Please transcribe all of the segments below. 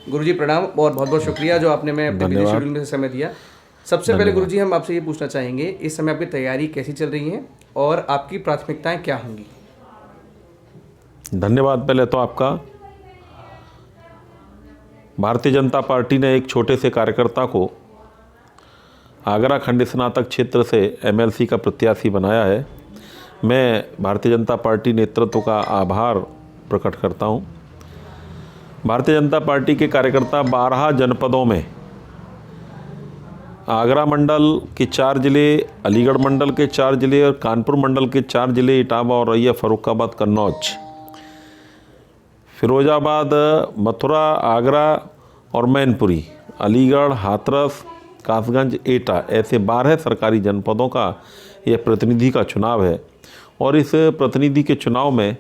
गुरुजी प्रणाम और बहुत बहुत शुक्रिया जो आपने मैं अपने बिजी शेड्यूल में से समय दिया। सबसे पहले गुरुजी हम आपसे ये पूछना चाहेंगे, इस समय आपकी तैयारी कैसी चल रही है और आपकी प्राथमिकताएं क्या होंगी? धन्यवाद। पहले तो आपका। भारतीय जनता पार्टी ने एक छोटे से कार्यकर्ता को आगरा खंड स्नातक क्षेत्र से एमएलसी का प्रत्याशी बनाया है। मैं भारतीय जनता पार्टी नेतृत्व का आभार प्रकट करता हूं। भारतीय जनता पार्टी के कार्यकर्ता 12 जनपदों में, आगरा मंडल के 4 ज़िले, अलीगढ़ मंडल के 4 ज़िले और कानपुर मंडल के 4 ज़िले इटावा, औरैया, फर्रुखाबाद, कन्नौज, फिरोजाबाद, मथुरा, आगरा और मैनपुरी, अलीगढ़, हाथरस, कासगंज, एटा, ऐसे 12 सरकारी जनपदों का यह प्रतिनिधि का चुनाव है। और इस प्रतिनिधि के चुनाव में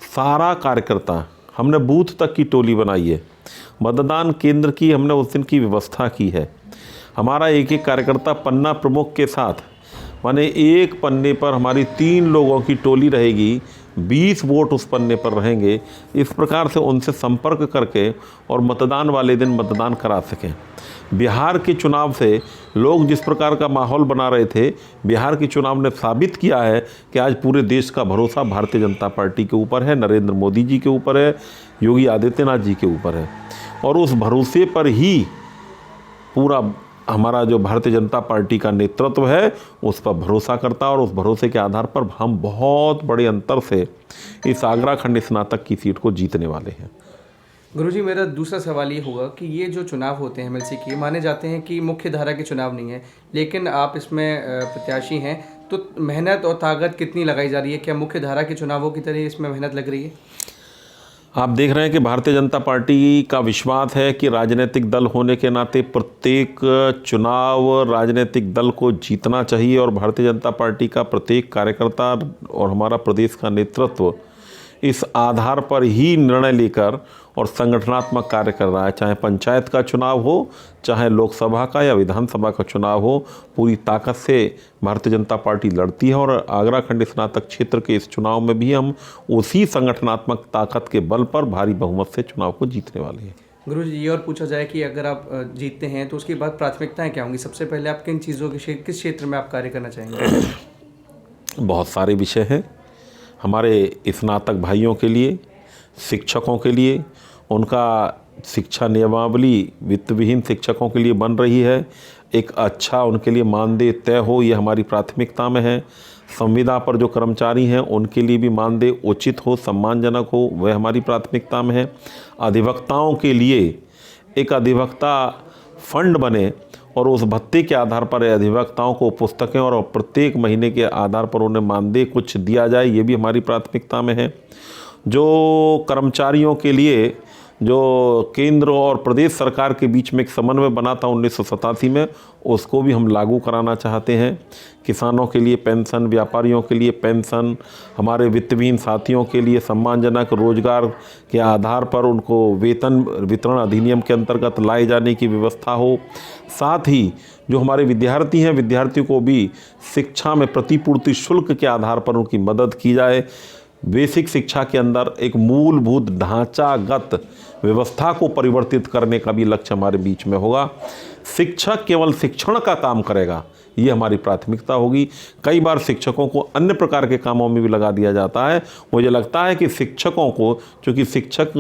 सारा कार्यकर्ता, हमने बूथ तक की टोली बनाई है, मतदान केंद्र की हमने उस दिन की व्यवस्था की है। हमारा एक एक कार्यकर्ता पन्ना प्रमुख के साथ, माने एक पन्ने पर हमारी 3 लोगों की टोली रहेगी, 20 वोट उस पन्ने पर रहेंगे। इस प्रकार से उनसे संपर्क करके और मतदान वाले दिन मतदान करा सकें। बिहार के चुनाव से लोग जिस प्रकार का माहौल बना रहे थे, बिहार के चुनाव ने साबित किया है कि आज पूरे देश का भरोसा भारतीय जनता पार्टी के ऊपर है, नरेंद्र मोदी जी के ऊपर है, योगी आदित्यनाथ जी के ऊपर है। और उस भरोसे पर ही पूरा हमारा जो भारतीय जनता पार्टी का नेतृत्व है उस पर भरोसा करता है और उस भरोसे के आधार पर हम बहुत बड़े अंतर से इस आगरा खंड स्नातक की सीट को जीतने वाले हैं। गुरुजी मेरा दूसरा सवाल ये होगा कि ये जो चुनाव होते हैं एमएलसी के, माने जाते हैं कि मुख्य धारा के चुनाव नहीं है, लेकिन आप इसमें प्रत्याशी हैं, तो मेहनत और ताकत कितनी लगाई जा रही है? क्या मुख्य धारा के चुनावों की तरह इसमें मेहनत लग रही है? आप देख रहे हैं कि भारतीय जनता पार्टी का विश्वास है कि राजनीतिक दल होने के नाते प्रत्येक चुनाव राजनीतिक दल को जीतना चाहिए और भारतीय जनता पार्टी का प्रत्येक कार्यकर्ता और हमारा प्रदेश का नेतृत्व इस आधार पर ही निर्णय लेकर और संगठनात्मक कार्य कर रहा है। चाहे पंचायत का चुनाव हो, चाहे लोकसभा का या विधानसभा का चुनाव हो, पूरी ताकत से भारतीय जनता पार्टी लड़ती है। और आगरा खंड स्नातक क्षेत्र के इस चुनाव में भी हम उसी संगठनात्मक ताकत के बल पर भारी बहुमत से चुनाव को जीतने वाले हैं। गुरुजी ये और पूछा जाए कि अगर आप जीतते हैं तो उसके बाद प्राथमिकताएं क्या होंगी? सबसे पहले आप किन चीज़ों के किस क्षेत्र में आप कार्य करना चाहेंगे? बहुत सारे विषय हैं हमारे स्नातक भाइयों के लिए, शिक्षकों के लिए। उनका शिक्षा नियमावली वित्त विहीन शिक्षकों के लिए बन रही है। एक अच्छा उनके लिए मानदेय तय हो, ये हमारी प्राथमिकता में है। संविदा पर जो कर्मचारी हैं उनके लिए भी मानदेय उचित हो, सम्मानजनक हो, वह हमारी प्राथमिकता में है। अधिवक्ताओं के लिए एक अधिवक्ता फंड बने और उस भत्ते के आधार पर अधिवक्ताओं को पुस्तकें और प्रत्येक महीने के आधार पर उन्हें मानदेय कुछ दिया जाए, ये भी हमारी प्राथमिकता में है। जो कर्मचारियों के लिए जो केंद्र और प्रदेश सरकार के बीच में एक समन्वय बना था 1987 में, उसको भी हम लागू कराना चाहते हैं। किसानों के लिए पेंशन, व्यापारियों के लिए पेंशन, हमारे वित्तविहीन साथियों के लिए सम्मानजनक रोजगार के आधार पर उनको वेतन वितरण अधिनियम के अंतर्गत लाए जाने की व्यवस्था हो। साथ ही जो हमारे विद्यार्थी हैं, विद्यार्थियों को भी शिक्षा में प्रतिपूर्ति शुल्क के आधार पर उनकी मदद की जाए। बेसिक शिक्षा के अंदर एक मूलभूत ढांचागत व्यवस्था को परिवर्तित करने का भी लक्ष्य हमारे बीच में होगा। शिक्षक केवल शिक्षण का काम करेगा, ये हमारी प्राथमिकता होगी। कई बार शिक्षकों को अन्य प्रकार के कामों में भी लगा दिया जाता है। मुझे लगता है कि शिक्षकों को, चूँकि शिक्षक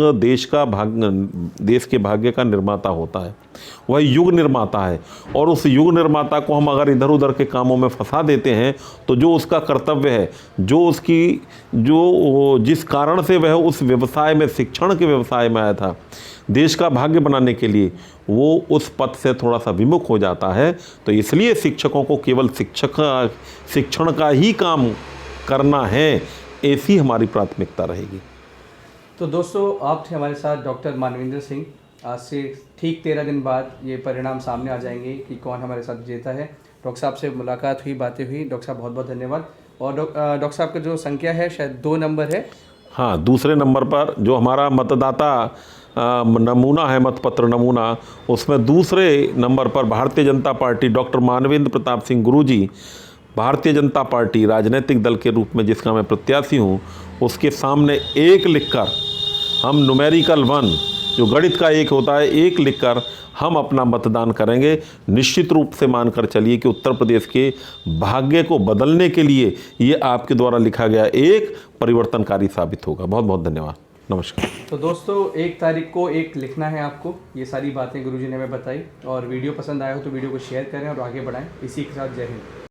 देश के भाग्य का निर्माता होता है, वह युग निर्माता है, और उस युग निर्माता को हम अगर इधर उधर के कामों में फंसा देते हैं तो जो उसका कर्तव्य है, जिस कारण से वह उस व्यवसाय में, शिक्षण के व्यवसाय में आया था, देश का भाग्य बनाने के लिए, वो उस पथ से थोड़ा सा विमुख हो जाता है। तो इसलिए शिक्षकों को केवल शिक्षण का ही काम करना है, ऐसी हमारी प्राथमिकता रहेगी। तो दोस्तों, आप थे हमारे साथ डॉक्टर मानवेंद्र सिंह। आज से ठीक 13 दिन बाद ये परिणाम सामने आ जाएंगे कि कौन हमारे साथ जीता है। डॉक्टर साहब से मुलाकात हुई, बातें हुई। डॉक्टर साहब बहुत बहुत धन्यवाद। और डॉक्टर साहब का जो संख्या है शायद 2 नंबर है। हाँ, दूसरे नंबर पर जो हमारा मतदाता नमूना है, मतपत्र नमूना, उसमें दूसरे नंबर पर भारतीय जनता पार्टी डॉक्टर मानवेंद्र प्रताप सिंह गुरुजी, भारतीय जनता पार्टी राजनीतिक दल के रूप में जिसका मैं प्रत्याशी हूँ, उसके सामने 1 लिखकर हम न्यूमेरिकल 1, जो गणित का एक होता है, एक लिखकर हम अपना मतदान करेंगे, निश्चित रूप से मानकर चलिए कि उत्तर प्रदेश के भाग्य को बदलने के लिए ये आपके द्वारा लिखा गया एक परिवर्तनकारी साबित होगा। बहुत बहुत धन्यवाद। नमस्कार। तो दोस्तों 1 तारीख को एक लिखना है आपको, ये सारी बातें गुरुजी ने हमें बताई। और वीडियो पसंद आया हो तो वीडियो को शेयर करें और आगे बढ़ाएं। इसी के साथ जय हिंद।